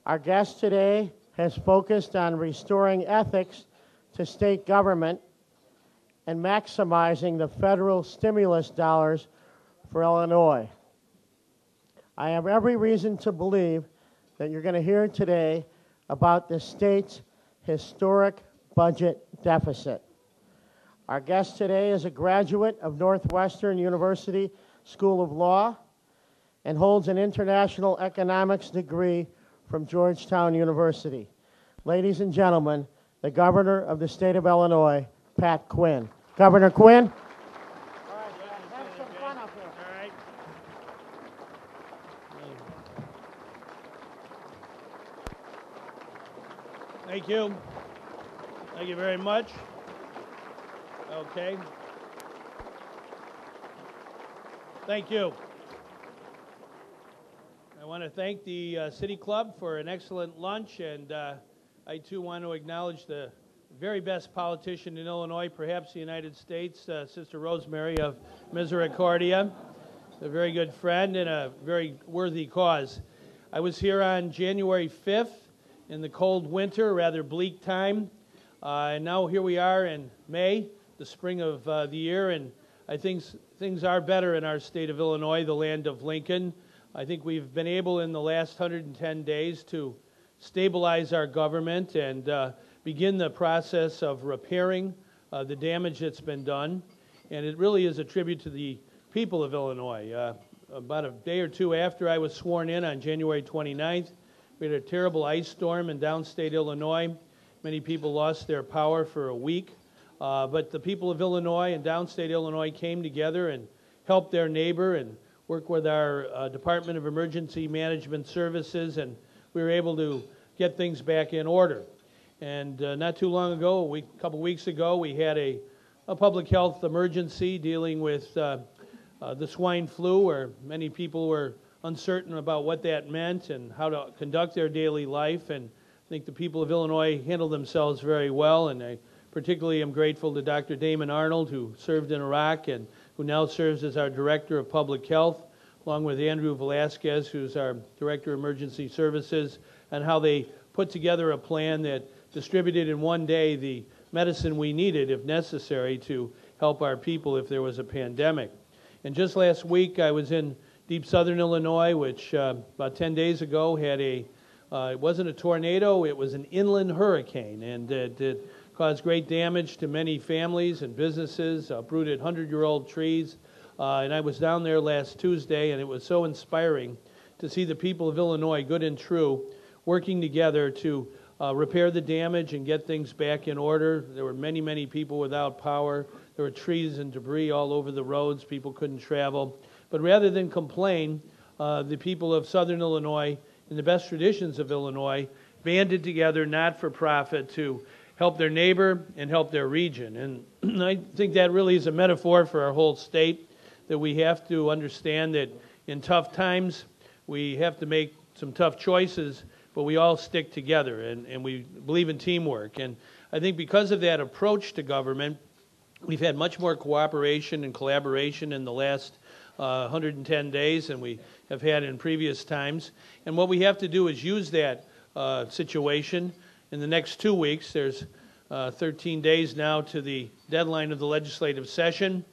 Our guest today has focused on restoring ethics to state government and maximizing the federal stimulus dollars for Illinois. I have every reason to believe that you're going to hear today about the state's historic budget deficit. Our guest today is a graduate of Northwestern University School of Law and holds an international economics degree from Georgetown University. Ladies and gentlemen, the governor of the state of Illinois, Pat Quinn. Governor Quinn. All right, have some fun up here. All right. Thank you. Thank you very much. Okay. Thank you. I want to thank the City Club for an excellent lunch, and I too want to acknowledge the very best politician in Illinois, perhaps the United States, Sister Rosemary of Misericordia, a very good friend and a very worthy cause. I was here on January 5th in the cold winter, rather bleak time, and now here we are in May, the spring of the year, and I think things are better in our state of Illinois, the land of Lincoln. I think we've been able in the last 110 days to stabilize our government and begin the process of repairing the damage that's been done. And it really is a tribute to the people of Illinois. About a day or two after I was sworn in on January 29th, we had a terrible ice storm in downstate Illinois. Many people lost their power for a week. But the people of Illinois and downstate Illinois came together and helped their neighbor and worked with our Department of Emergency Management Services, and we were able to get things back in order. And not too long ago, a couple weeks ago, we had a public health emergency dealing with the swine flu, where many people were uncertain about what that meant and how to conduct their daily life. And I think the people of Illinois handled themselves very well, and I particularly am grateful to Dr. Damon Arnold, who served in Iraq and who now serves as our Director of Public Health, along with Andrew Velasquez, who's our Director of Emergency Services, and how they put together a plan that distributed in one day the medicine we needed, if necessary, to help our people if there was a pandemic. And just last week, I was in deep southern Illinois, which about 10 days ago had it wasn't a tornado, it was an inland hurricane, and it caused great damage to many families and businesses, uprooted 100-year-old trees. And I was down there last Tuesday, and it was so inspiring to see the people of Illinois, good and true, working together to repair the damage and get things back in order. There were many, many people without power. There were trees and debris all over the roads. People couldn't travel. But rather than complain, the people of southern Illinois, in the best traditions of Illinois, banded together, not for profit, to help their neighbor and help their region. And I think that really is a metaphor for our whole state, that we have to understand that in tough times, we have to make some tough choices, but we all stick together, and we believe in teamwork. And I think because of that approach to government, we've had much more cooperation and collaboration in the last 110 days than we have had in previous times. And what we have to do is use that situation. In the next 2 weeks, there's 13 days now to the deadline of the legislative session,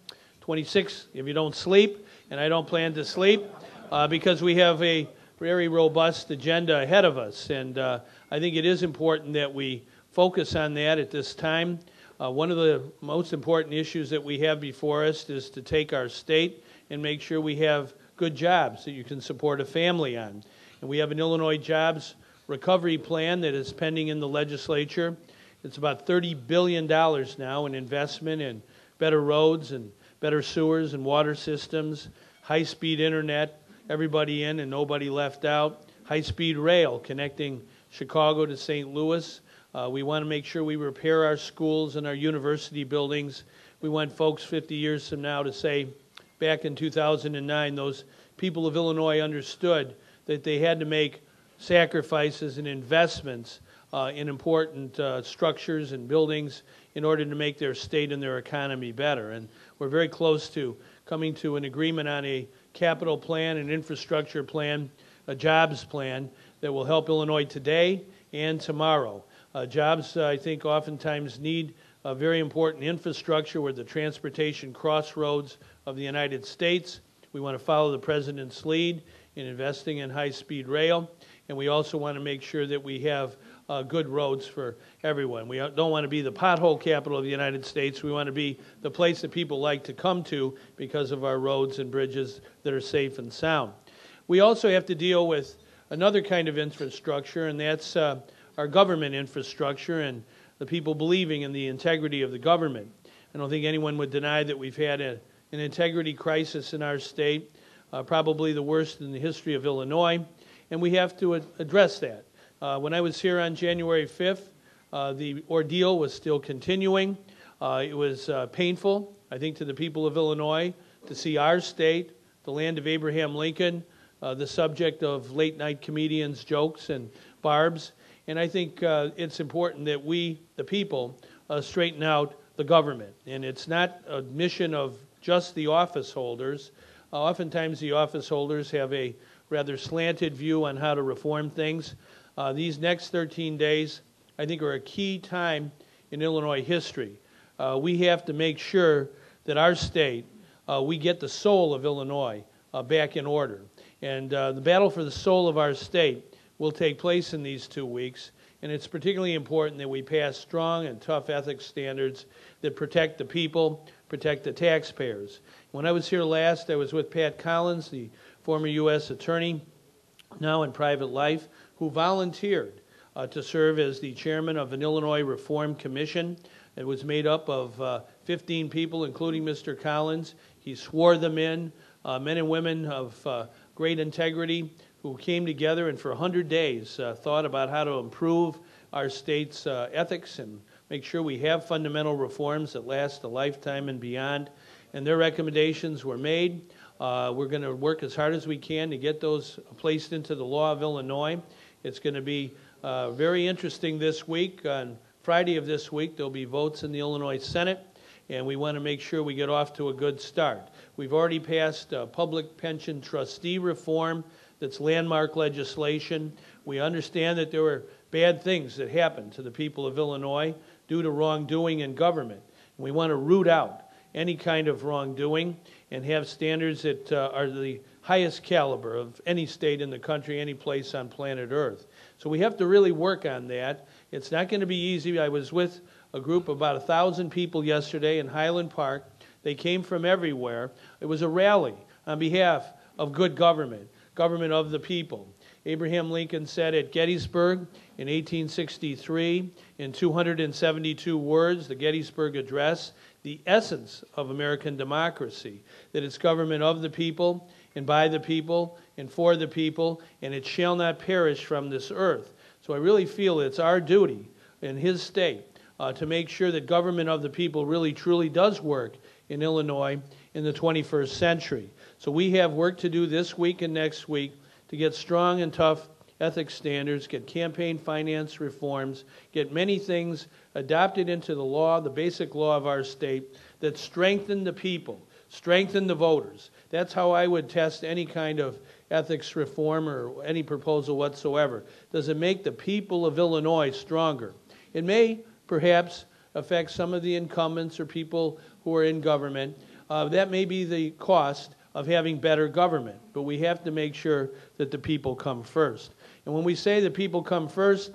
26 if you don't sleep, and I don't plan to sleep, because we have a very robust agenda ahead of us. And I think it is important that we focus on that at this time. One of the most important issues that we have before us is to take our state and make sure we have good jobs that you can support a family on. And we have an Illinois Jobs Recovery Plan that is pending in the legislature. It's about $30 billion now in investment in better roads and better sewers and water systems, high-speed internet, everybody in and nobody left out, high-speed rail connecting Chicago to St. Louis. We want to make sure we repair our schools and our university buildings. We want folks 50 years from now to say, back in 2009, those people of Illinois understood that they had to make sacrifices and investments in important structures and buildings in order to make their state and their economy better. And we're very close to coming to an agreement on a capital plan, an infrastructure plan, a jobs plan that will help Illinois today and tomorrow. Jobs, I think, oftentimes need a very important infrastructure. We're the transportation crossroads of the United States. We want to follow the President's lead in investing in high-speed rail, and we also want to make sure that we have good roads for everyone. We don't want to be the pothole capital of the United States. We want to be the place that people like to come to because of our roads and bridges that are safe and sound. We also have to deal with another kind of infrastructure, and that's our government infrastructure and the people believing in the integrity of the government. I don't think anyone would deny that we've had an integrity crisis in our state, probably the worst in the history of Illinois, and we have to address that. When I was here on January 5th, the ordeal was still continuing. It was painful, I think, to the people of Illinois to see our state, the land of Abraham Lincoln, the subject of late-night comedians' jokes and barbs. And I think it's important that we, the people, straighten out the government. And it's not a mission of just the office holders. Oftentimes the office holders have a rather slanted view on how to reform things. These next 13 days, I think, are a key time in Illinois history. We have to make sure that our state, we get the soul of Illinois back in order. And the battle for the soul of our state will take place in these 2 weeks, and it's particularly important that we pass strong and tough ethics standards that protect the people, protect the taxpayers. When I was here last, I was with Pat Collins, the former U.S. attorney, now in private life, who volunteered to serve as the chairman of an Illinois Reform Commission. It was made up of 15 people, including Mr. Collins. He swore them in, men and women of great integrity, who came together and for 100 days thought about how to improve our state's ethics and make sure we have fundamental reforms that last a lifetime and beyond. And their recommendations were made. We're going to work as hard as we can to get those placed into the law of Illinois. It's going to be very interesting this week. On Friday of this week, there'll be votes in the Illinois Senate, and we want to make sure we get off to a good start. We've already passed public pension trustee reform. That's landmark legislation. We understand that there were bad things that happened to the people of Illinois due to wrongdoing in government. We want to root out any kind of wrongdoing and have standards that are the highest caliber of any state in the country, any place on planet Earth. So we have to really work on that. It's not going to be easy. I was with a group of about 1,000 people yesterday in Highland Park. They came from everywhere. It was a rally on behalf of good government. Government of the people. Abraham Lincoln said at Gettysburg in 1863, in 272 words, the Gettysburg Address, the essence of American democracy, that it's government of the people, and by the people, and for the people, and it shall not perish from this earth. So I really feel it's our duty in his state to make sure that government of the people really truly does work in Illinois in the 21st century. So we have work to do this week and next week to get strong and tough ethics standards, get campaign finance reforms, get many things adopted into the law, the basic law of our state, that strengthen the people, strengthen the voters. That's how I would test any kind of ethics reform or any proposal whatsoever. Does it make the people of Illinois stronger? It may perhaps affect some of the incumbents or people who are in government. That may be the cost of having better government, but we have to make sure that the people come first. And when we say the people come first,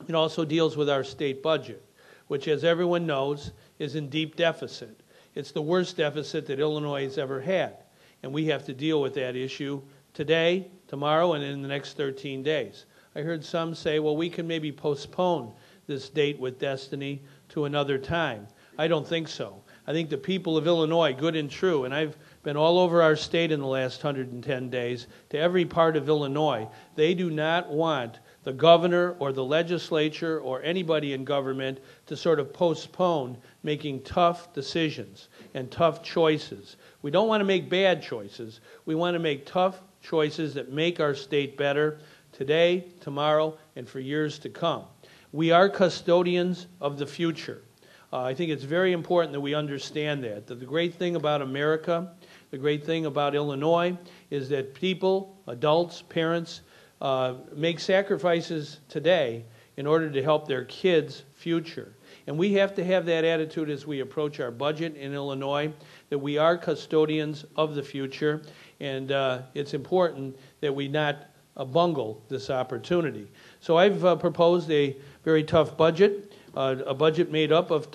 it also deals with our state budget, which, as everyone knows, is in deep deficit. It's the worst deficit that Illinois has ever had, and we have to deal with that issue today, tomorrow, and in the next 13 days. I heard some say, well, we can maybe postpone this date with destiny to another time. I don't think so. I think the people of Illinois, good and true, and I've been all over our state in the last 110 days, to every part of Illinois, they do not want the governor or the legislature or anybody in government to sort of postpone making tough decisions and tough choices. We don't want to make bad choices. We want to make tough choices that make our state better today, tomorrow, and for years to come. We are custodians of the future. I think it's very important that we understand that the great thing about America, the great thing about Illinois, is that people, adults, parents, make sacrifices today in order to help their kids' future. And we have to have that attitude as we approach our budget in Illinois, that we are custodians of the future, and it's important that we not bungle this opportunity. So I've proposed a very tough budget, a budget made up of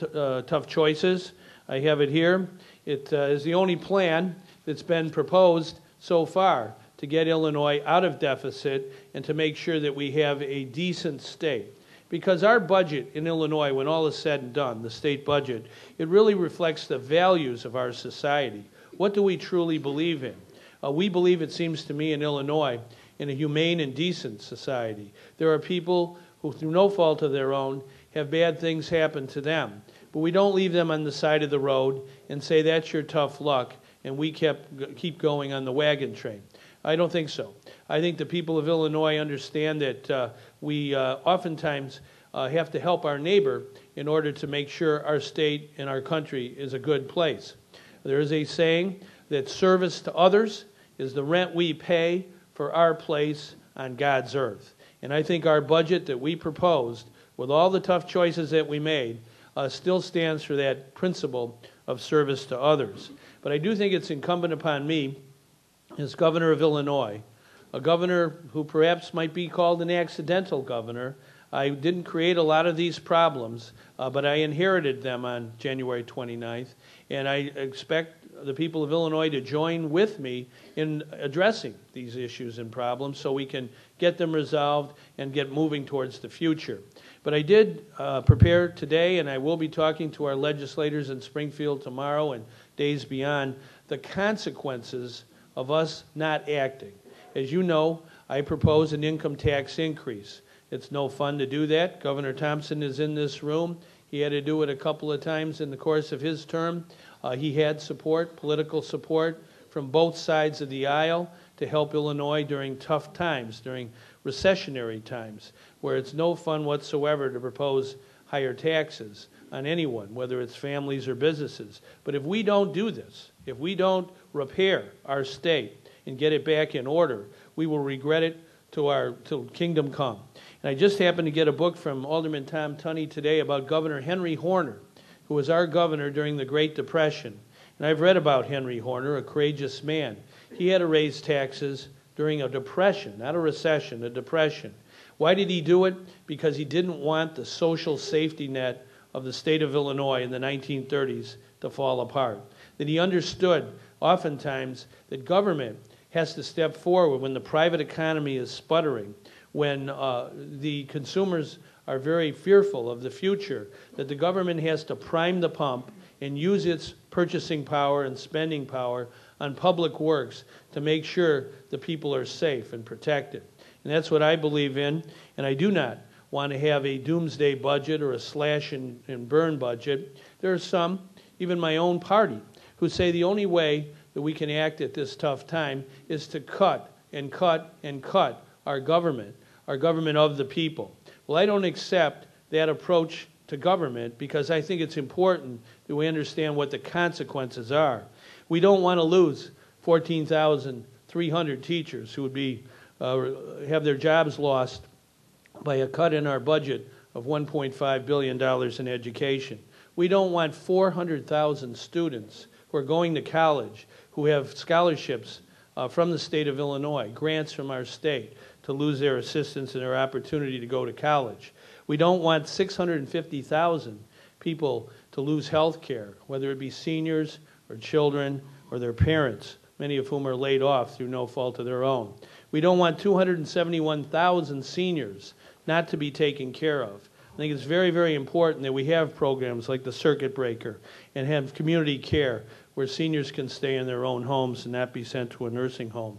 tough choices. I have it here. It is the only plan that's been proposed so far to get Illinois out of deficit and to make sure that we have a decent state. Because our budget in Illinois, when all is said and done, the state budget, it really reflects the values of our society. What do we truly believe in? We believe, it seems to me, in Illinois, in a humane and decent society. There are people who, through no fault of their own, have bad things happen to them. But we don't leave them on the side of the road and say, that's your tough luck, and we keep going on the wagon train. I don't think so. I think the people of Illinois understand that we oftentimes have to help our neighbor in order to make sure our state and our country is a good place. There is a saying that service to others is the rent we pay for our place on God's earth. And I think our budget that we proposed, with all the tough choices that we made, still stands for that principle of service to others. But I do think it's incumbent upon me, as governor of Illinois, a governor who perhaps might be called an accidental governor. I didn't create a lot of these problems, but I inherited them on January 29th, and I expect the people of Illinois to join with me in addressing these issues and problems so we can get them resolved and get moving towards the future. But I did prepare today, and I will be talking to our legislators in Springfield tomorrow and days beyond, the consequences of us not acting. As you know, I propose an income tax increase. It's no fun to do that. Governor Thompson is in this room. He had to do it a couple of times in the course of his term. He had support, political support, from both sides of the aisle to help Illinois during tough times, during recessionary times, where it's no fun whatsoever to propose higher taxes on anyone, whether it's families or businesses. But if we don't do this, if we don't repair our state and get it back in order, we will regret it till kingdom come. And I just happened to get a book from Alderman Tom Tunney today about Governor Henry Horner, who was our governor during the Great Depression. And I've read about Henry Horner, a courageous man. He had to raise taxes during a depression, not a recession, a depression. Why did he do it? Because he didn't want the social safety net of the state of Illinois in the 1930s to fall apart. That he understood oftentimes that government has to step forward when the private economy is sputtering, when the consumers are very fearful of the future, that the government has to prime the pump and use its purchasing power and spending power on public works to make sure the people are safe and protected. And that's what I believe in, and I do not want to have a doomsday budget or a slash and burn budget. There are some, even my own party, who say the only way that we can act at this tough time is to cut and cut and cut our government of the people. Well, I don't accept that approach to government because I think it's important that we understand what the consequences are. We don't want to lose 14,300 teachers who would be have their jobs lost by a cut in our budget of $1.5 billion in education. We don't want 400,000 students who are going to college, who have scholarships from the state of Illinois, grants from our state, to lose their assistance and their opportunity to go to college. We don't want 650,000 people to lose health care, whether it be seniors or children or their parents, many of whom are laid off through no fault of their own. We don't want 271,000 seniors not to be taken care of. I think it's very, very important that we have programs like the Circuit Breaker and have community care where seniors can stay in their own homes and not be sent to a nursing home.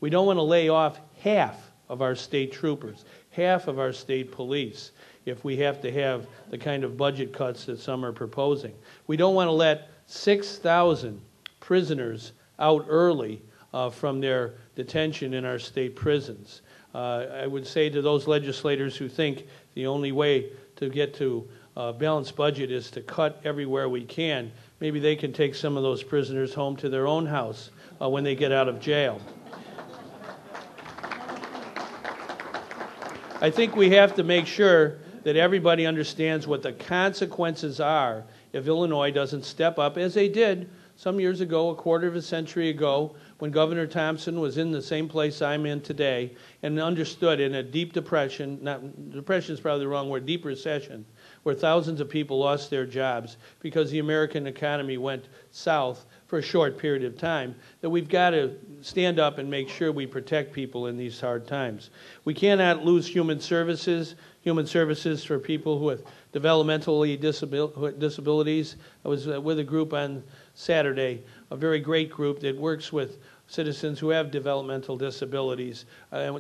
We don't want to lay off half of our state troopers, half of our state police, if we have to have the kind of budget cuts that some are proposing. We don't want to let 6,000 prisoners out early from their detention in our state prisons. I would say to those legislators who think the only way to get to a balanced budget is to cut everywhere we can, maybe they can take some of those prisoners home to their own house when they get out of jail. I think we have to make sure that everybody understands what the consequences are if Illinois doesn't step up, as they did some years ago, a quarter of a century ago, when Governor Thompson was in the same place I'm in today and understood in a deep depression, depression is probably the wrong word, deep recession, where thousands of people lost their jobs because the American economy went south for a short period of time, that we've got to stand up and make sure we protect people in these hard times. We cannot lose human services for people who have developmentally disabilities. I was with a group on Saturday, a very great group that works with citizens who have developmental disabilities.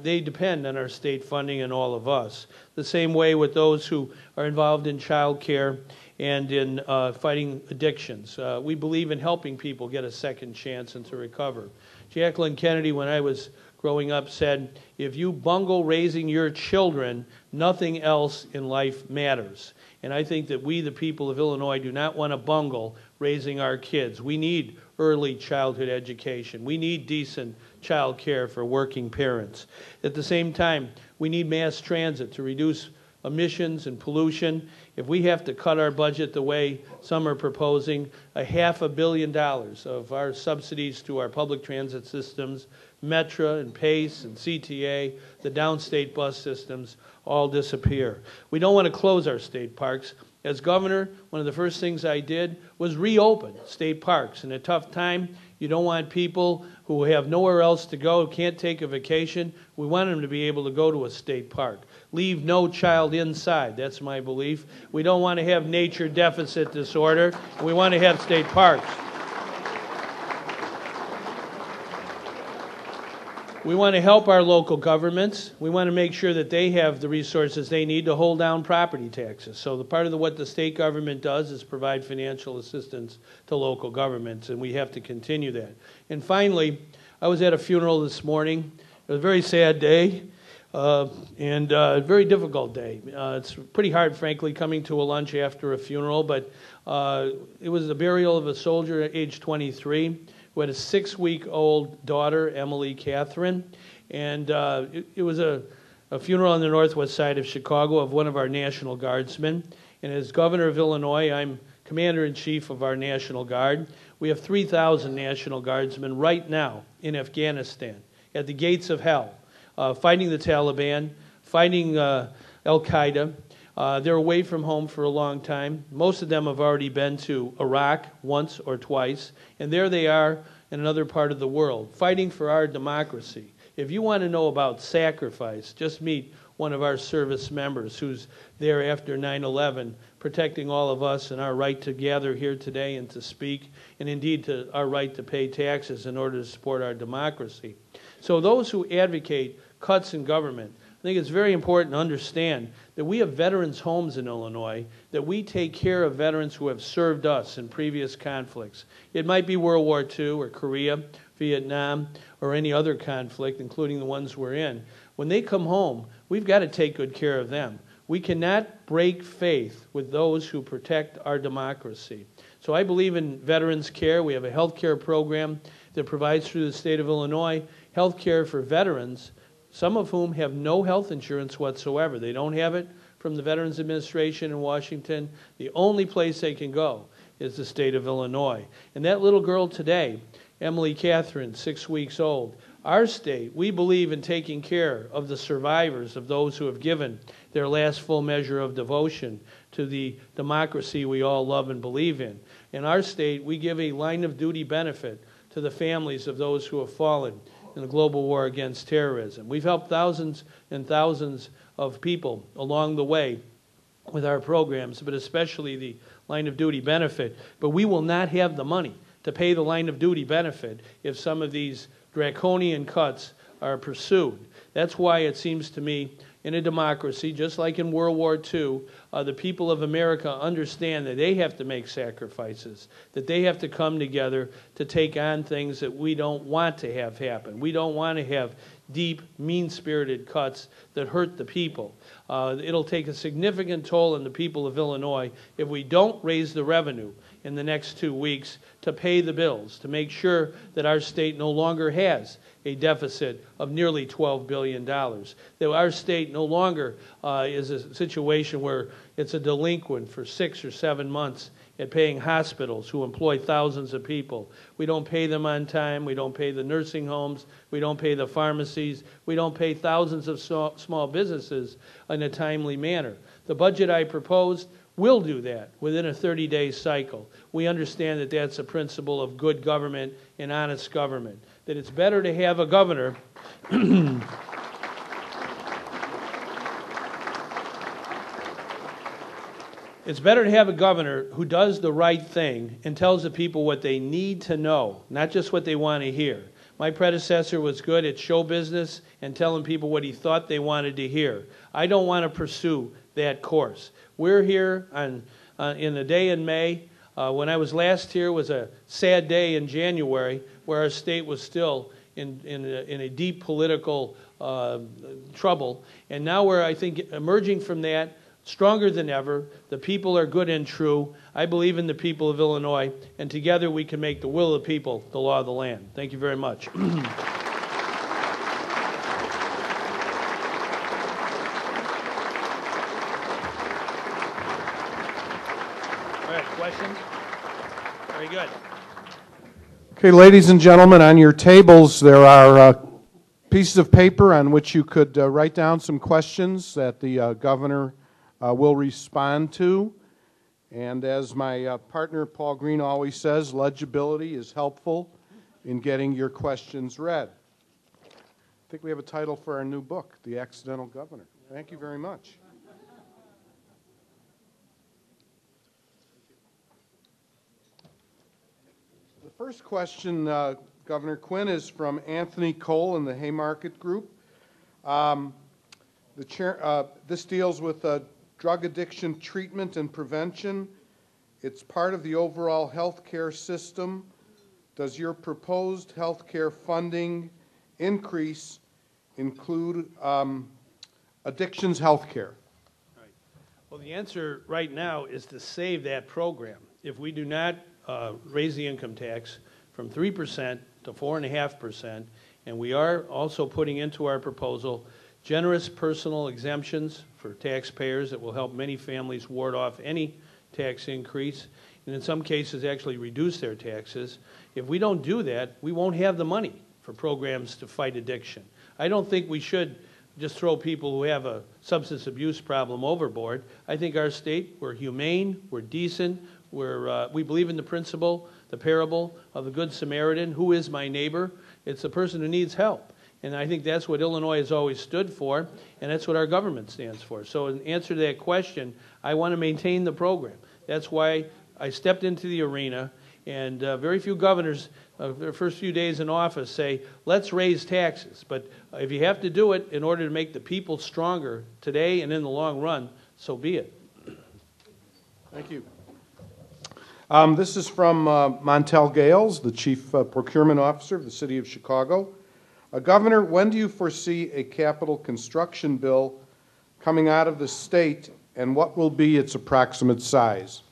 They depend on our state funding and all of us. The same way with those who are involved in child care and in fighting addictions. We believe in helping people get a second chance and to recover. Jacqueline Kennedy, when I was growing up, said, if you bungle raising your children, nothing else in life matters. And I think that we, the people of Illinois, do not want to bungle raising our kids. We need early childhood education. We need decent child care for working parents. At the same time, we need mass transit to reduce emissions and pollution. If we have to cut our budget the way some are proposing, $500 million of our subsidies to our public transit systems, Metra and PACE and CTA, the downstate bus systems, all disappear. We don't want to close our state parks. As governor, one of the first things I did was reopen state parks. In a tough time, you don't want people who have nowhere else to go, can't take a vacation. We want them to be able to go to a state park. Leave no child inside. That's my belief. We don't want to have nature deficit disorder. We want to have state parks. We want to help our local governments. We want to make sure that they have the resources they need to hold down property taxes. So the part of what the state government does is provide financial assistance to local governments, and we have to continue that. And finally, I was at a funeral this morning. It was a very sad day and a very difficult day. It's pretty hard, frankly, coming to a lunch after a funeral, but it was the burial of a soldier at age 23. Who had a 6-week-old daughter, Emily Catherine, and it was a funeral on the northwest side of Chicago of one of our National Guardsmen. And as governor of Illinois, I'm commander-in-chief of our National Guard. We have 3,000 National Guardsmen right now in Afghanistan, at the gates of hell, fighting the Taliban, fighting Al-Qaeda. They're away from home for a long time. Most of them have already been to Iraq once or twice, and there they are in another part of the world, fighting for our democracy. If you want to know about sacrifice, just meet one of our service members who's there after 9/11, protecting all of us and our right to gather here today and to speak, and indeed to our right to pay taxes in order to support our democracy. So those who advocate cuts in government, I think it's very important to understand that we have veterans' homes in Illinois, that we take care of veterans who have served us in previous conflicts. It might be World War II or Korea, Vietnam, or any other conflict, including the ones we're in. When they come home, we've got to take good care of them. We cannot break faith with those who protect our democracy. So I believe in veterans' care. We have a health care program that provides through the state of Illinois health care for veterans, some of whom have no health insurance whatsoever. They don't have it from the Veterans Administration in Washington. The only place they can go is the state of Illinois. And that little girl today, Emily Catherine, 6 weeks old, our state, we believe in taking care of the survivors of those who have given their last full measure of devotion to the democracy we all love and believe in. In our state, we give a line of duty benefit to the families of those who have fallen in the global war against terrorism. We've helped thousands and thousands of people along the way with our programs, but especially the line of duty benefit. But we will not have the money to pay the line of duty benefit if some of these draconian cuts are pursued. That's why it seems to me, in a democracy, just like in World War II, the people of America understand that they have to make sacrifices, that they have to come together to take on things that we don't want to have happen. We don't want to have deep, mean-spirited cuts that hurt the people. It'll take a significant toll on the people of Illinois if we don't raise the revenue in the next 2 weeks to pay the bills, to make sure that our state no longer has a deficit of nearly $12 billion, that our state no longer is a situation where it's a delinquent for 6 or 7 months at paying hospitals who employ thousands of people. We don't pay them on time. We don't pay the nursing homes. We don't pay the pharmacies. We don't pay thousands of small businesses in a timely manner. The budget I proposed will do that within a 30-day cycle. We understand that that's a principle of good government and honest government, that it's better to have a governor It's better to have a governor who does the right thing and tells the people what they need to know, not just what they want to hear. My predecessor was good at show business and telling people what he thought they wanted to hear. I don't want to pursue that course. We're here in a day in May. When I was last here was a sad day in January where our state was still in a deep political trouble. And now we're, I think, emerging from that stronger than ever. The people are good and true. I believe in the people of Illinois, and together we can make the will of the people the law of the land. Thank you very much. All right, questions? Very good. Okay, ladies and gentlemen, on your tables there are pieces of paper on which you could write down some questions that the governor will respond to. And as my partner Paul Green always says, legibility is helpful in getting your questions read. I think we have a title for our new book, The Accidental Governor. Thank you very much. The first question, Governor Quinn, is from Anthony Cole in the Haymarket Group. This deals with drug addiction treatment and prevention. It's part of the overall health care system. Does your proposed health care funding increase include addictions health care? Right. Well, the answer right now is to save that program. If we do not raise the income tax from 3% to 4.5%, and we are also putting into our proposal generous personal exemptions for taxpayers that will help many families ward off any tax increase, and in some cases actually reduce their taxes. If we don't do that, we won't have the money for programs to fight addiction. I don't think we should just throw people who have a substance abuse problem overboard. I think our state, we're humane, we're decent, we believe in the principle, the parable of the Good Samaritan. Who is my neighbor? It's the person who needs help. And I think that's what Illinois has always stood for, and that's what our government stands for. So in answer to that question, I want to maintain the program. That's why I stepped into the arena, and very few governors, their first few days in office, say, let's raise taxes. But if you have to do it in order to make the people stronger today and in the long run, so be it. Thank you. This is from Montel Gales, the Chief Procurement Officer of the City of Chicago. Governor, when do you foresee a capital construction bill coming out of the state, and what will be its approximate size?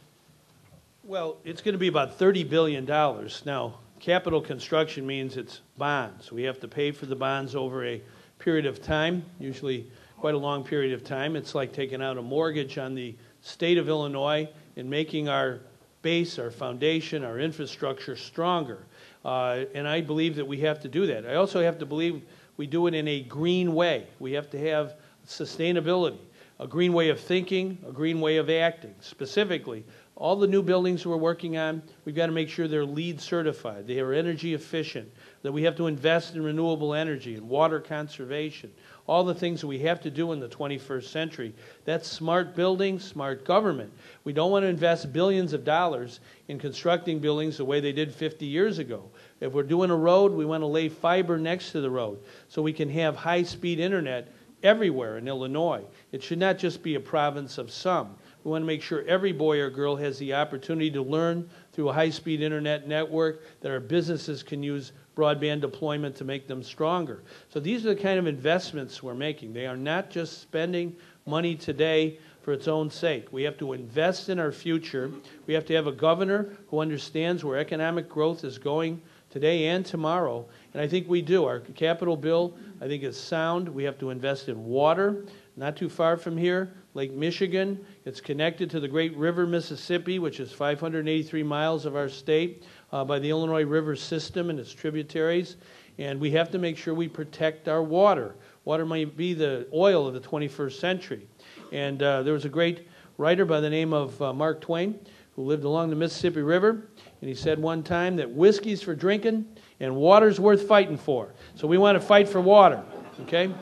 Well, it's going to be about $30 billion. Now, capital construction means it's bonds. We have to pay for the bonds over a period of time, usually quite a long period of time. It's like taking out a mortgage on the state of Illinois and making our base, our foundation, our infrastructure stronger. And I believe that we have to do that. I also have to believe we do it in a green way. We have to have sustainability, a green way of thinking, a green way of acting. Specifically, all the new buildings we're working on, we've got to make sure they're LEED certified, they are energy efficient, that we have to invest in renewable energy and water conservation, all the things that we have to do in the 21st century. That's smart building, smart government. We don't want to invest billions of dollars in constructing buildings the way they did 50 years ago. If we're doing a road, we want to lay fiber next to the road so we can have high-speed internet everywhere in Illinois. It should not just be a province of some. We want to make sure every boy or girl has the opportunity to learn through a high-speed internet network, that our businesses can use broadband deployment to make them stronger. So these are the kind of investments we're making. They are not just spending money today for its own sake. We have to invest in our future. We have to have a governor who understands where economic growth is going today and tomorrow, and I think we do. Our capital bill, I think, is sound. We have to invest in water. Not too far from here, Lake Michigan. It's connected to the great river Mississippi, which is 583 miles of our state, by the Illinois River system and its tributaries. And we have to make sure we protect our water. Water might be the oil of the 21st century. And there was a great writer by the name of Mark Twain who lived along the Mississippi River. And he said one time that whiskey's for drinking and water's worth fighting for. So we want to fight for water, okay?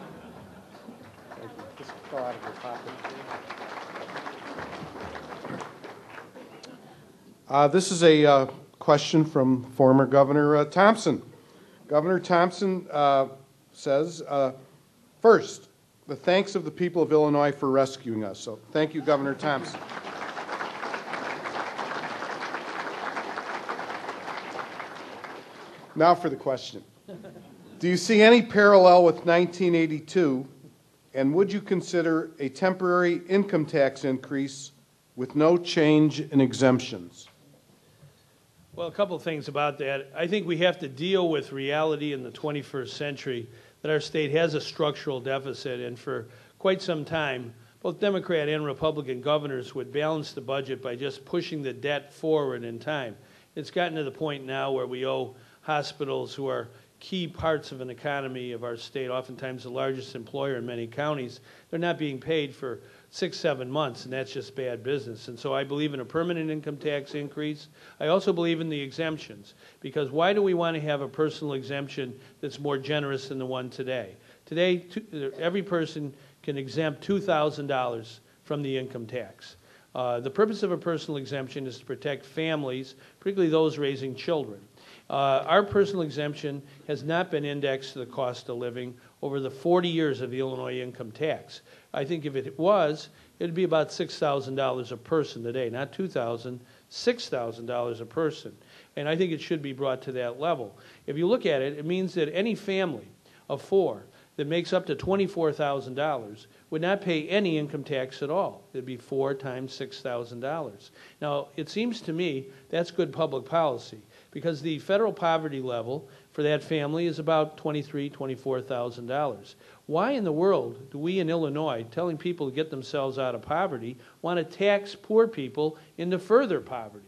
Out of your pocket. This is a question from former Governor Thompson. Governor Thompson says, first, the thanks of the people of Illinois for rescuing us. So thank you, Governor Thompson. Now for the question. Do you see any parallel with 1982? And would you consider a temporary income tax increase with no change in exemptions? Well, a couple of things about that. I think we have to deal with reality in the 21st century that our state has a structural deficit, and for quite some time, both Democrat and Republican governors would balance the budget by just pushing the debt forward in time. It's gotten to the point now where we owe hospitals, who are key parts of an economy of our state, oftentimes the largest employer in many counties, they're not being paid for 6-7 months, and that's just bad business. And so I believe in a permanent income tax increase. I also believe in the exemptions, because why do we want to have a personal exemption that's more generous than the one today? Today, every person can exempt $2,000 from the income tax. The purpose of a personal exemption is to protect families, particularly those raising children. Our personal exemption has not been indexed to the cost of living over the 40 years of the Illinois income tax. I think if it was, it would be about $6,000 a person today, not $2,000, $6,000 a person. And I think it should be brought to that level. If you look at it, it means that any family of 4 that makes up to $24,000 would not pay any income tax at all. It would be 4 times $6,000. Now, it seems to me that's good public policy, because the federal poverty level for that family is about $23,000, $24,000. Why in the world do we in Illinois, telling people to get themselves out of poverty, want to tax poor people into further poverty?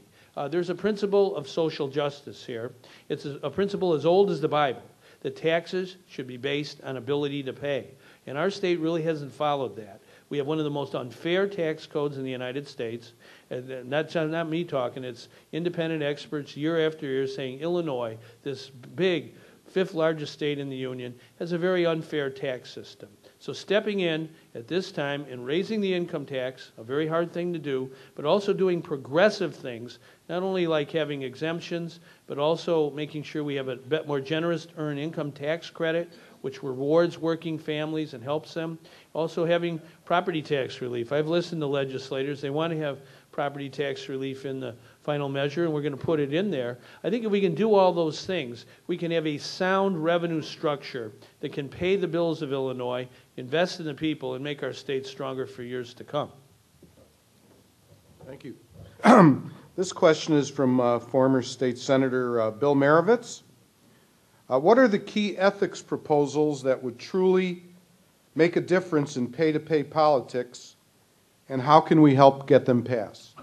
There's a principle of social justice here. It's a principle as old as the Bible, that taxes should be based on ability to pay. And our state really hasn't followed that. We have one of the most unfair tax codes in the United States. And that's not me talking. It's independent experts year after year saying Illinois, this big 5th largest state in the union, has a very unfair tax system. So stepping in at this time and raising the income tax, a very hard thing to do, but also doing progressive things, not only like having exemptions, but also making sure we have a bit more generous earned income tax credit, which rewards working families and helps them. Also having property tax relief. I've listened to legislators. They want to have property tax relief in the final measure, and we're going to put it in there. I think if we can do all those things, we can have a sound revenue structure that can pay the bills of Illinois, invest in the people, and make our state stronger for years to come. Thank you. This question is from former State Senator Bill Marovitz. What are the key ethics proposals that would truly make a difference in pay-to-pay politics, and how can we help get them passed?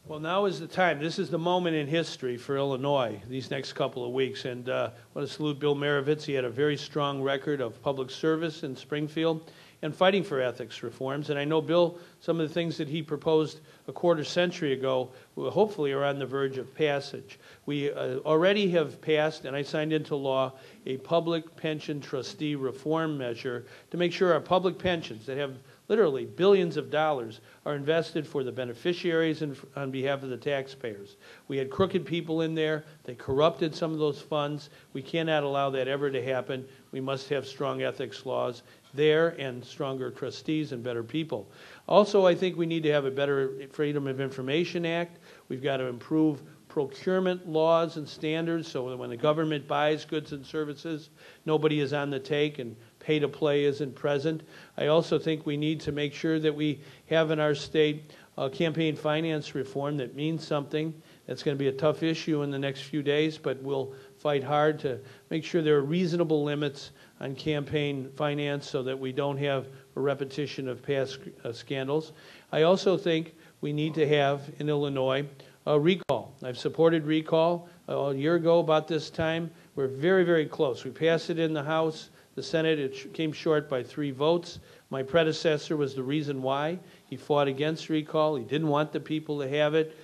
Well, now is the time. This is the moment in history for Illinois these next couple of weeks. And I want to salute Bill Marovitz. He had a very strong record of public service in Springfield and fighting for ethics reforms. And I know, Bill, some of the things that he proposed a quarter century ago hopefully are on the verge of passage. We already have passed, and I signed into law, a public pension trustee reform measure to make sure our public pensions that have literally billions of dollars are invested for the beneficiaries and on behalf of the taxpayers. We had crooked people in there. They corrupted some of those funds. We cannot allow that ever to happen. We must have strong ethics laws there and stronger trustees and better people. Also, I think we need to have a better Freedom of Information Act. We've got to improve procurement laws and standards so that when the government buys goods and services, nobody is on the take and pay-to-play isn't present. I also think we need to make sure that we have in our state campaign finance reform that means something. That's going to be a tough issue in the next few days, but we'll fight hard to make sure there are reasonable limits on campaign finance so that we don't have a repetition of past scandals. I also think we need to have in Illinois a recall. I've supported recall a year ago about this time. We're very, very close. We passed it in the House. The Senate, it came short by 3 votes. My predecessor was the reason why. He fought against recall. He didn't want the people to have it.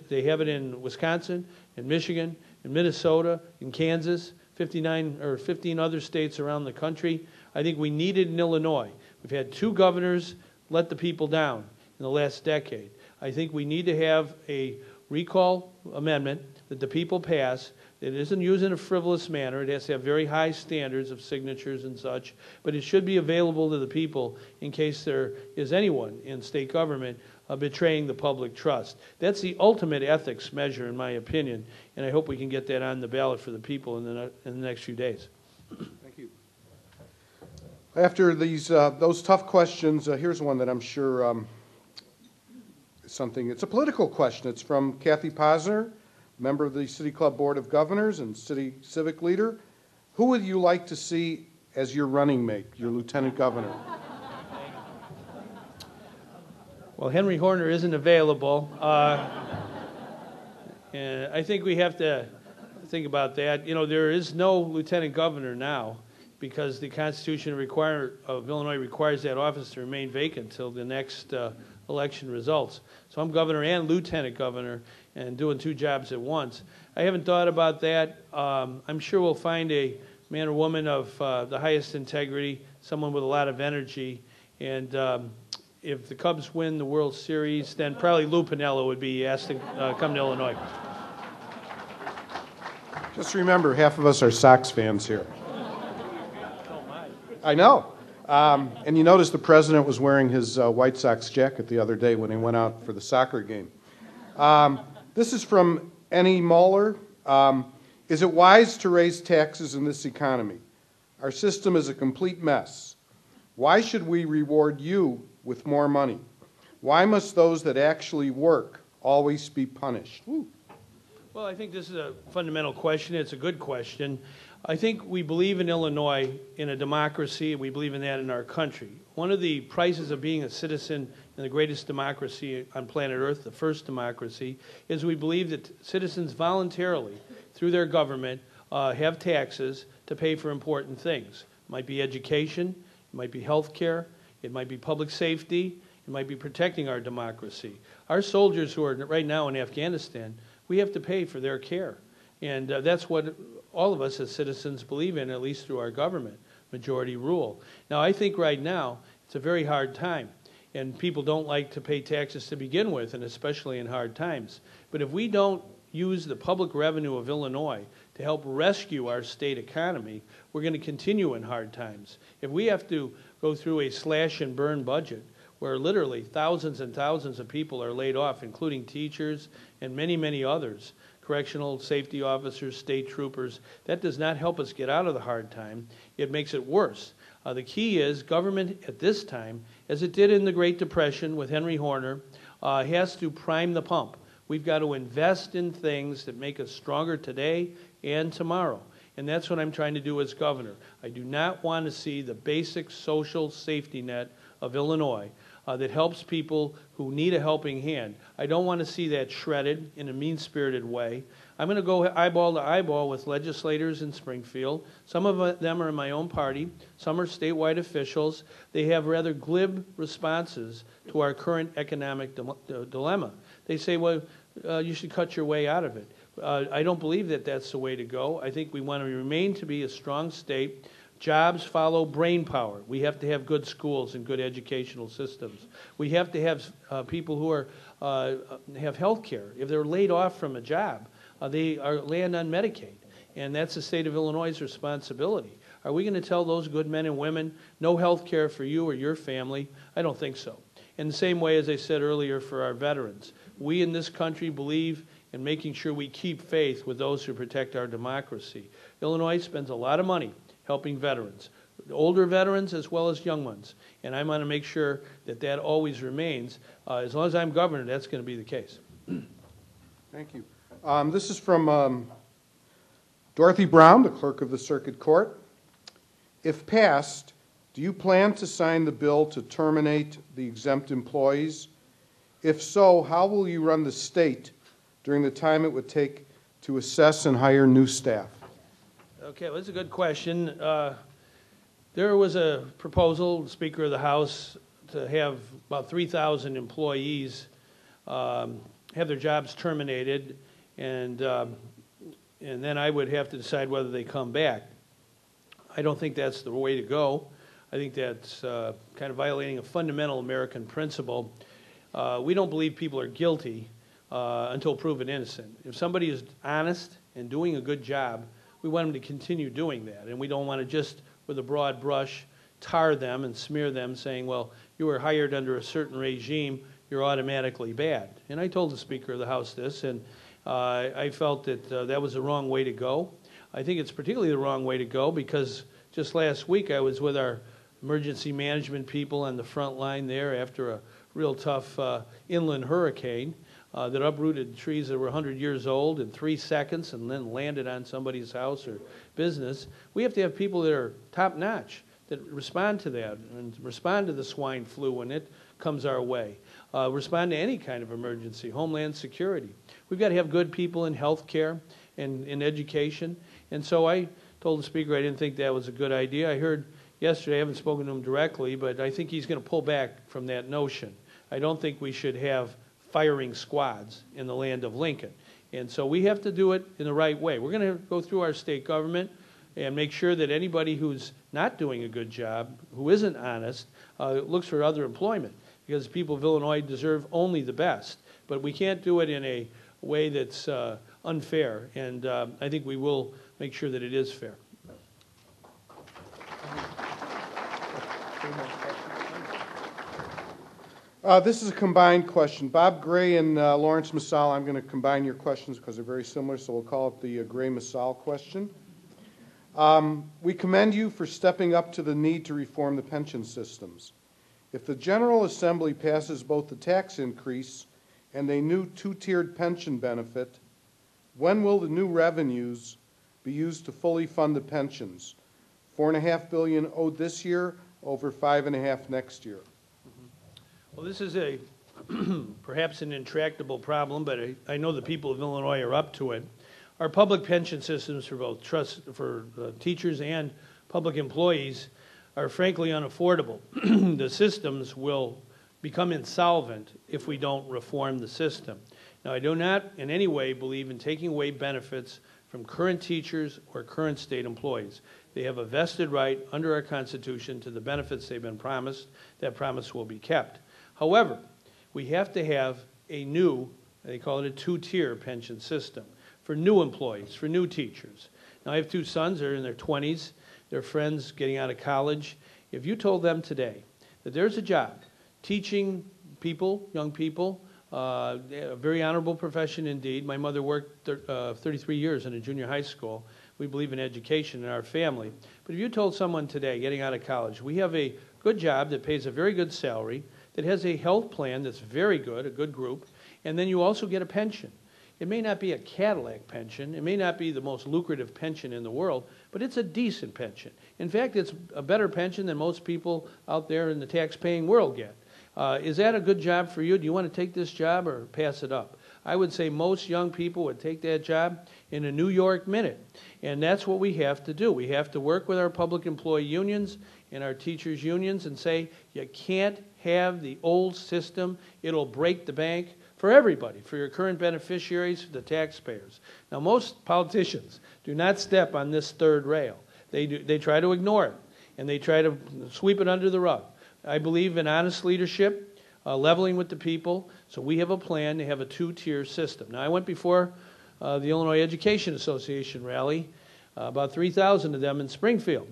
They have it in Wisconsin, in Michigan, in Minnesota, in Kansas, 15 other states around the country. I think we need it in Illinois. We've had 2 governors let the people down in the last decade. I think we need to have a recall amendment that the people pass. It isn't used in a frivolous manner. It has to have very high standards of signatures and such, but it should be available to the people in case there is anyone in state government betraying the public trust. That's the ultimate ethics measure, in my opinion, and I hope we can get that on the ballot for the people in the next few days. Thank you. After those tough questions, here's one that I'm sure it's a political question. It's from Kathy Posner, member of the City Club Board of Governors and city civic leader. Who would you like to see as your running mate, your lieutenant governor? Well, Henry Horner isn't available. And I think we have to think about that. You know, there is no lieutenant governor now because the Constitution of Illinois requires that office to remain vacant until the next election results. So I'm governor and lieutenant governor and doing 2 jobs at once. I haven't thought about that. I'm sure we'll find a man or woman of the highest integrity, someone with a lot of energy, and if the Cubs win the World Series, then probably Lou Piniella would be asked to come to Illinois. Just remember, half of us are Sox fans here. I know. And you notice the president was wearing his White Sox jacket the other day when he went out for the soccer game. This is from Annie Muller. Is it wise to raise taxes in this economy? Our system is a complete mess. Why should we reward you with more money? Why must those that actually work always be punished? Woo. Well, I think this is a fundamental question. It's a good question. I think we believe in Illinois in a democracy, and we believe in that in our country. One of the prices of being a citizen in the greatest democracy on planet Earth, the first democracy, is we believe that citizens voluntarily, through their government, have taxes to pay for important things. It might be education, it might be health care, it might be public safety, it might be protecting our democracy. Our soldiers who are right now in Afghanistan, we have to pay for their care. And that's what all of us as citizens believe in, at least through our government, majority rule. Now, I think right now it's a very hard time, and people don't like to pay taxes to begin with, and especially in hard times. But if we don't use the public revenue of Illinois to help rescue our state economy, we're going to continue in hard times. If we have to go through a slash and burn budget where literally thousands and thousands of people are laid off, including teachers and many, many others, correctional safety officers, state troopers, that does not help us get out of the hard time. It makes it worse. The key is government at this time, as it did in the Great Depression with Henry Horner, has to prime the pump. We've got to invest in things that make us stronger today and tomorrow. And that's what I'm trying to do as governor. I do not want to see the basic social safety net of Illinois that helps people who need a helping hand. I don't want to see that shredded in a mean-spirited way. I'm going to go eyeball to eyeball with legislators in Springfield. Some of them are in my own party. Some are statewide officials. They have rather glib responses to our current economic dilemma. They say, well, you should cut your way out of it. I don't believe that that's the way to go. I think we want to remain to be a strong state. Jobs follow brain power. We have to have good schools and good educational systems. We have to have people who have health care. If they're laid off from a job, they land on Medicaid. And that's the state of Illinois' responsibility. Are we going to tell those good men and women, no health care for you or your family? I don't think so. In the same way, as I said earlier, for our veterans. We in this country believe and making sure we keep faith with those who protect our democracy. Illinois spends a lot of money helping veterans, older veterans as well as young ones, and I want to make sure that that always remains. As long as I'm governor, that's going to be the case. Thank you. This is from Dorothy Brown, the clerk of the Circuit Court. If passed, do you plan to sign the bill to terminate the exempt employees? If so, how will you run the state during the time it would take to assess and hire new staff? Okay, well, that's a good question. There was a proposal, Speaker of the House, to have about 3,000 employees have their jobs terminated, and then I would have to decide whether they come back. I don't think that's the way to go. I think that's kind of violating a fundamental American principle. We don't believe people are guilty until proven innocent. If somebody is honest and doing a good job, we want them to continue doing that, and we don't want to just, with a broad brush, tar them and smear them saying, well, you were hired under a certain regime, you're automatically bad. And I told the Speaker of the House this, and I felt that that was the wrong way to go. I think it's particularly the wrong way to go because just last week I was with our emergency management people on the front line there after a real tough inland hurricane that uprooted trees that were 100 years old in 3 seconds and then landed on somebody's house or business. We have to have people that are top-notch, that respond to that and respond to the swine flu when it comes our way, respond to any kind of emergency, homeland security. We've got to have good people in health care and in education. And so I told the Speaker I didn't think that was a good idea. I heard yesterday, I haven't spoken to him directly, but I think he's going to pull back from that notion. I don't think we should have firing squads in the land of Lincoln. And so we have to do it in the right way. We're going to go through our state government and make sure that anybody who's not doing a good job, who isn't honest, looks for other employment, because the people of Illinois deserve only the best. But we can't do it in a way that's unfair, and I think we will make sure that it is fair. This is a combined question. Bob Gray and Lawrence Masal, I'm going to combine your questions because they're very similar, so we'll call it the Gray-Masal question. We commend you for stepping up to the need to reform the pension systems. If the General Assembly passes both the tax increase and a new two-tiered pension benefit, when will the new revenues be used to fully fund the pensions? $4.5 billion owed this year, over $5.5 billion next year. Well, this is a perhaps an intractable problem, but I know the people of Illinois are up to it. Our public pension systems for both teachers and public employees are frankly unaffordable. The systems will become insolvent if we don't reform the system. Now, I do not in any way believe in taking away benefits from current teachers or current state employees. They have a vested right under our Constitution to the benefits they've been promised. That promise will be kept. However, we have to have a new, they call it a two-tier pension system for new employees, for new teachers. Now, I have 2 sons. They're in their 20s. They're friends getting out of college. If you told them today that there's a job teaching people, young people, a very honorable profession indeed. My mother worked 33 years in a junior high school. We believe in education in our family. But if you told someone today, getting out of college, we have a good job that pays a very good salary, that has a health plan that's very good, a good group, and then you also get a pension. It may not be a Cadillac pension. It may not be the most lucrative pension in the world, but it's a decent pension. In fact, it's a better pension than most people out there in the tax-paying world get. Is that a good job for you? Do you want to take this job or pass it up? I would say most young people would take that job in a New York minute. And that's what we have to do. We have to work with our public employee unions and our teachers' unions and say, you can't have the old system. It'll break the bank for everybody, for your current beneficiaries, for the taxpayers. Now, most politicians do not step on this third rail. They try to ignore it, and they try to sweep it under the rug. I believe in honest leadership, leveling with the people, so we have a plan to have a two-tier system. Now, I went before the Illinois Education Association rally, about 3,000 of them in Springfield,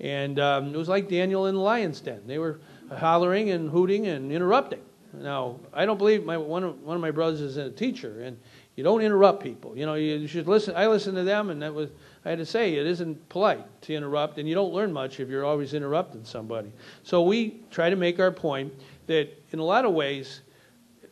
and it was like Daniel in the lion's den. They were hollering and hooting and interrupting. Now, I don't believe one of my brothers is a teacher, and You don't interrupt people. You know, you should listen. I listened to them, and I had to say, it isn't polite to interrupt, and you don't learn much if you're always interrupting somebody. So we try to make our point that in a lot of ways,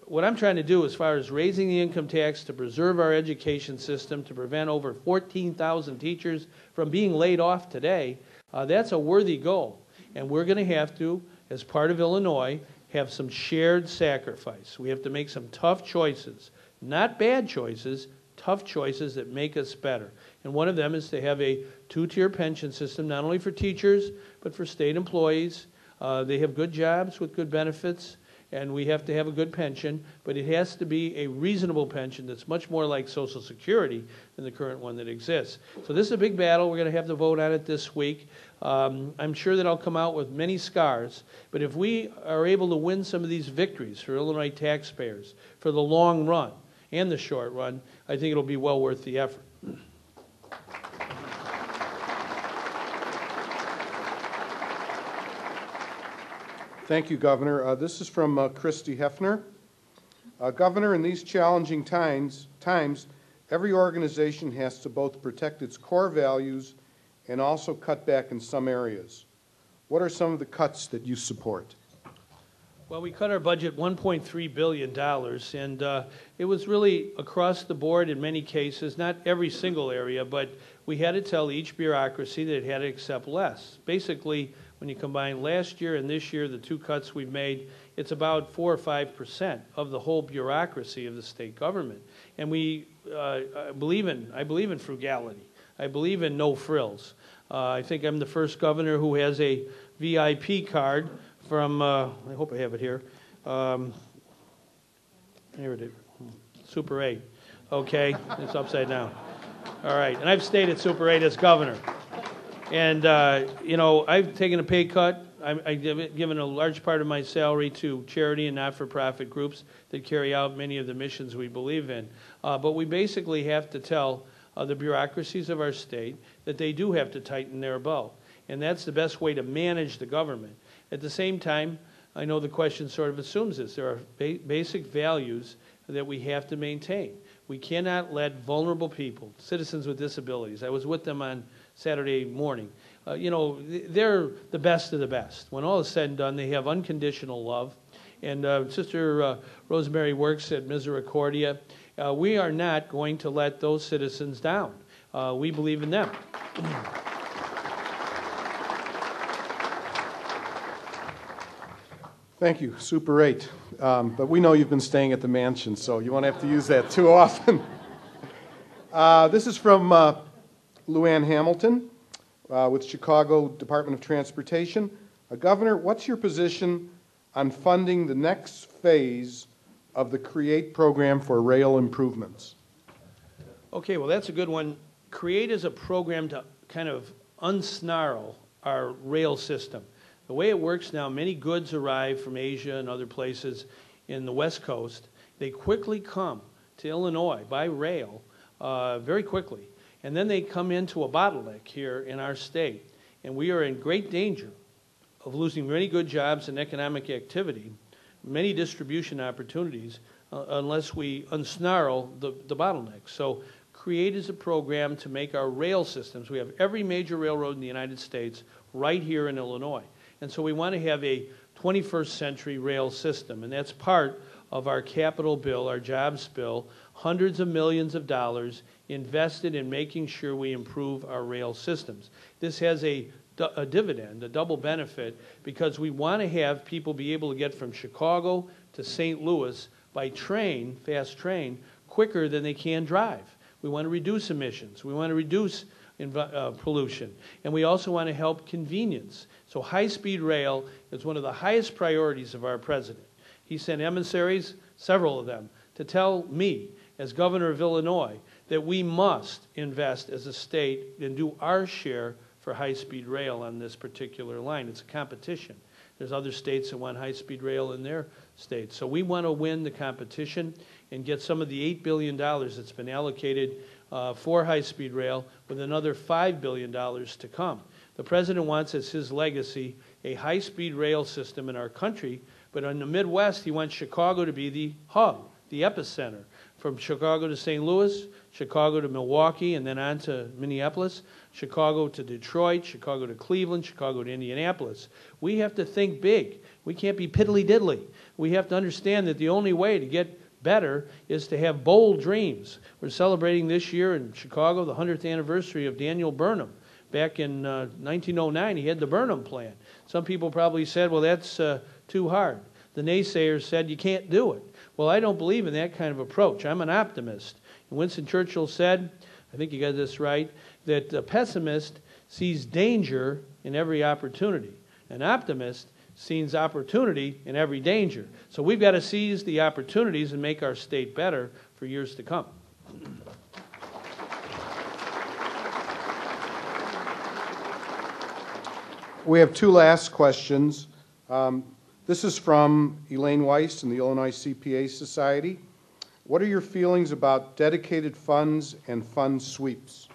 what I'm trying to do as far as raising the income tax to preserve our education system, to prevent over 14,000 teachers from being laid off today, that's a worthy goal. And we're going to have to, as part of Illinois, have some shared sacrifice. We have to make some tough choices. Not bad choices, tough choices that make us better. And one of them is to have a two-tier pension system, not only for teachers, but for state employees. They have good jobs with good benefits, and we have to have a good pension, but it has to be a reasonable pension that's much more like Social Security than the current one that exists. So this is a big battle. We're going to have to vote on it this week. I'm sure that I'll come out with many scars, but if we are able to win some of these victories for Illinois taxpayers for the long run and the short run, I think it'll be well worth the effort. Thank you, Governor. This is from Christy Hefner. Governor, in these challenging times, every organization has to both protect its core values and also cut back in some areas. What are some of the cuts that you support? Well, we cut our budget $1.3 billion, and it was really across the board in many cases, not every single area, but we had to tell each bureaucracy that it had to accept less. Basically, when you combine last year and this year, the two cuts we've made, it's about 4 or 5% of the whole bureaucracy of the state government. And I believe in frugality. I believe in no frills. I think I'm the first governor who has a VIP card from, I hope I have it here. Here it is, Super 8. Okay, it's upside down. All right, and I've stayed at Super 8 as governor. And, you know, I've taken a pay cut. I've given a large part of my salary to charity and not-for-profit groups that carry out many of the missions we believe in. But we basically have to tell the bureaucracies of our state that they do have to tighten their belt. And that's the best way to manage the government. At the same time, I know the question sort of assumes this. There are basic values that we have to maintain. We cannot let vulnerable people, citizens with disabilities, I was with them on Saturday morning, you know, they're the best of the best. When all is said and done, they have unconditional love. And Sister Rosemary works at Misericordia. We are not going to let those citizens down. We believe in them. Thank you, Super 8. But we know you've been staying at the mansion, so you won't have to use that too often. This is from Luann Hamilton with Chicago Department of Transportation. Governor, what's your position on funding the next phase of the CREATE program for rail improvements? Okay, well, that's a good one. CREATE is a program to kind of unsnarl our rail system. The way it works now, many goods arrive from Asia and other places in the West Coast. They quickly come to Illinois by rail very quickly. And then they come into a bottleneck here in our state. And we are in great danger of losing many good jobs and economic activity, many distribution opportunities, unless we unsnarl the bottleneck. So CREATE is a program to make our rail systems. We have every major railroad in the United States right here in Illinois. And so we want to have a 21st century rail system, and that's part of our capital bill, our jobs bill, hundreds of millions of dollars invested in making sure we improve our rail systems. This has a dividend, a double benefit, because we want to have people be able to get from Chicago to St. Louis by train, fast train, quicker than they can drive. We want to reduce emissions. We want to reduce pollution. And we also want to help convenience. So high-speed rail is one of the highest priorities of our president. He sent emissaries, several of them, to tell me, as governor of Illinois, that we must invest as a state and do our share for high-speed rail on this particular line. It's a competition. There's other states that want high-speed rail in their states. So we want to win the competition and get some of the $8 billion that's been allocated for high-speed rail with another $5 billion to come. The president wants as his legacy a high-speed rail system in our country, but in the Midwest he wants Chicago to be the hub, the epicenter from Chicago to St. Louis, Chicago to Milwaukee, and then on to Minneapolis, Chicago to Detroit, Chicago to Cleveland, Chicago to Indianapolis. We have to think big. We can't be piddly-diddly. We have to understand that the only way to get better is to have bold dreams. We're celebrating this year in Chicago the 100th anniversary of Daniel Burnham. Back in 1909, he had the Burnham Plan. Some people probably said, well, that's too hard. The naysayers said, you can't do it. Well, I don't believe in that kind of approach. I'm an optimist. And Winston Churchill said, I think you got this right, that a pessimist sees danger in every opportunity. An optimist sees opportunity in every danger. So we've got to seize the opportunities and make our state better for years to come. We have two last questions. This is from Elaine Weiss in the Illinois CPA Society. What are your feelings about dedicated funds and fund sweeps?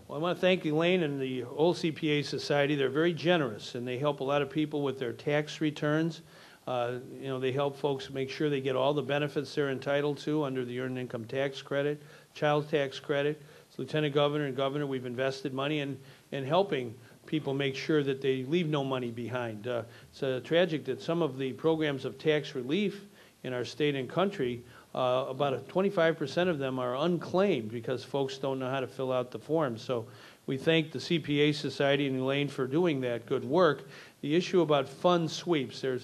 Well, I want to thank Elaine and the old CPA Society. They're very generous, and they help a lot of people with their tax returns. They help folks make sure they get all the benefits they're entitled to under the Earned Income Tax Credit, Child Tax Credit. As Lieutenant Governor and Governor, we've invested money in helping people make sure that they leave no money behind. It's tragic that some of the programs of tax relief in our state and country, about 25% of them are unclaimed because folks don't know how to fill out the forms. So we thank the CPA Society and Elaine for doing that good work. The issue about fund sweeps, in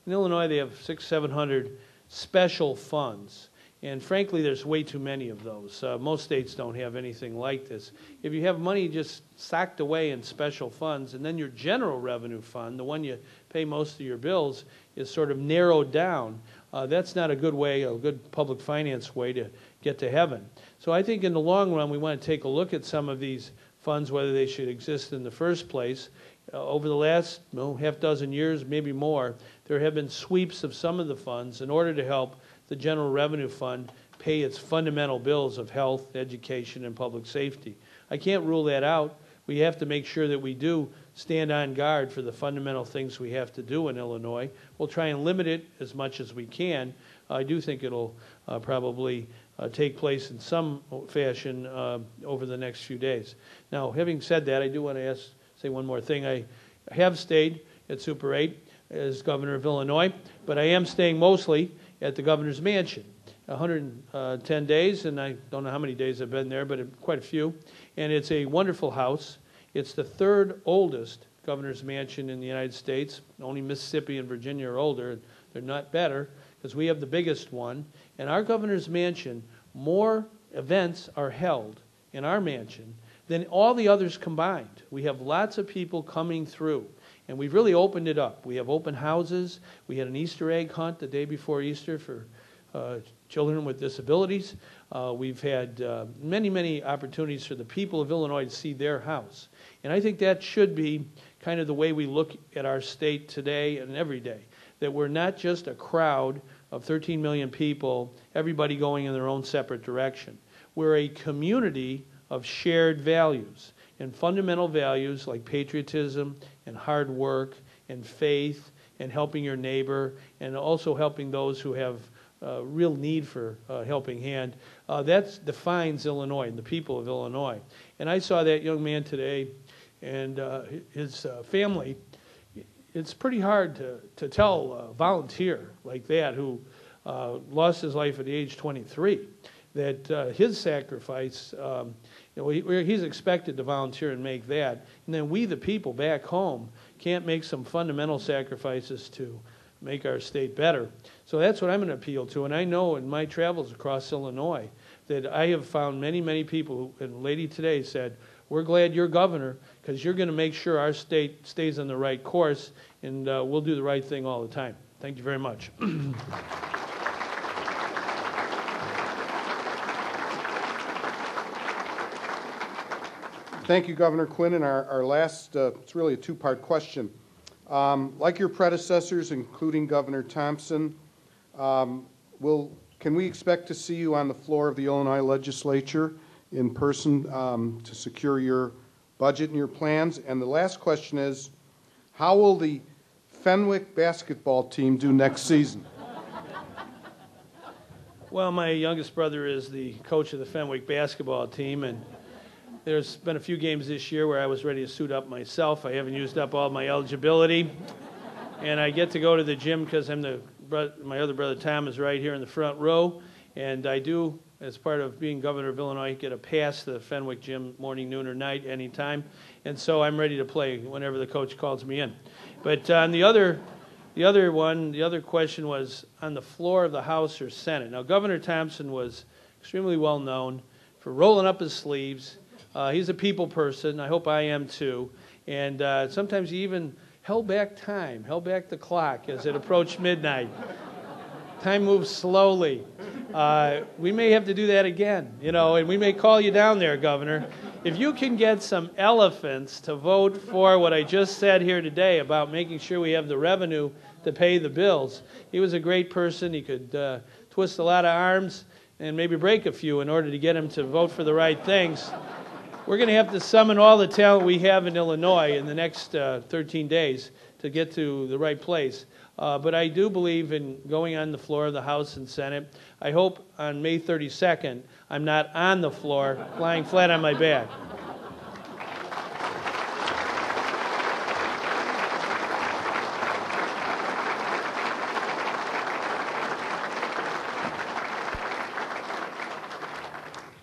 Illinois they have 600-700 special funds. And frankly, there's way too many of those. Most states don't have anything like this. If you have money just socked away in special funds, and then your general revenue fund, the one you pay most of your bills, is sort of narrowed down, that's not a good way, a good public finance way to get to heaven. So I think in the long run, we want to take a look at some of these funds, whether they should exist in the first place. Over the last half dozen years, maybe more, there have been sweeps of some of the funds in order to help the General Revenue Fund pay its fundamental bills of health, education, and public safety. I can't rule that out. We have to make sure that we do stand on guard for the fundamental things we have to do in Illinois. We'll try and limit it as much as we can. I do think it'll probably take place in some fashion over the next few days. Now, having said that, I do want to say one more thing. I have stayed at Super 8 as governor of Illinois, but I am staying mostly at the governor's mansion. 110 days, and I don't know how many days I've been there, but quite a few. And it's a wonderful house. It's the third oldest governor's mansion in the United States. Only Mississippi and Virginia are older. They're not better because we have the biggest one. And our governor's mansion, more events are held in our mansion than all the others combined. We have lots of people coming through. And we've really opened it up. We have open houses. We had an Easter egg hunt the day before Easter for children with disabilities. We've had many, many opportunities for the people of Illinois to see their house. And I think that should be kind of the way we look at our state today and every day, that we're not just a crowd of 13 million people, everybody going in their own separate direction. We're a community of shared values. And fundamental values like patriotism and hard work and faith and helping your neighbor and also helping those who have real need for a helping hand, that defines Illinois and the people of Illinois. And I saw that young man today and his family. It's pretty hard to tell a volunteer like that who lost his life at the age 23 that his sacrifice, he's expected to volunteer and make that. And then we, the people back home, can't make some fundamental sacrifices to make our state better. So that's what I'm going to appeal to. And I know in my travels across Illinois that I have found many, many people, and a lady today said, we're glad you're governor because you're going to make sure our state stays on the right course, and we'll do the right thing all the time. Thank you very much. Thank you, Governor Quinn. And our last, it's really a two-part question. Like your predecessors, including Governor Thompson, can we expect to see you on the floor of the Illinois legislature in person to secure your budget and your plans? And the last question is, how will the Fenwick basketball team do next season? Well, my youngest brother is the coach of the Fenwick basketball team, and there's been a few games this year where I was ready to suit up myself. I haven't used up all my eligibility, and I get to go to the gym because my other brother Tom is right here in the front row, and I do, as part of being governor of Illinois, get a pass to the Fenwick gym morning, noon, or night, anytime, and so I'm ready to play whenever the coach calls me in. But on the other question was on the floor of the House or Senate. Now, Governor Thompson was extremely well known for rolling up his sleeves. He's a people person. I hope I am too. And sometimes he even held back time, held back the clock as it approached midnight. Time moves slowly. We may have to do that again, and we may call you down there, Governor. If you can get some elephants to vote for what I just said here today about making sure we have the revenue to pay the bills. He was a great person. He could twist a lot of arms and maybe break a few in order to get him to vote for the right things. We're going to have to summon all the talent we have in Illinois in the next 13 days to get to the right place. But I do believe in going on the floor of the House and Senate. I hope on May 32nd I'm not on the floor lying flat on my back.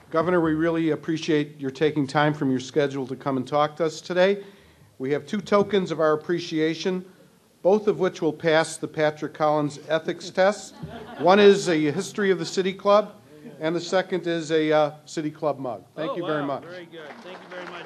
Governor, we really appreciate your taking time from your schedule to come and talk to us today. We have two tokens of our appreciation, both of which will pass the Patrick Collins ethics test. One is a history of the City Club, and the second is a City Club mug. Thank you very much. Very good. Thank you very much.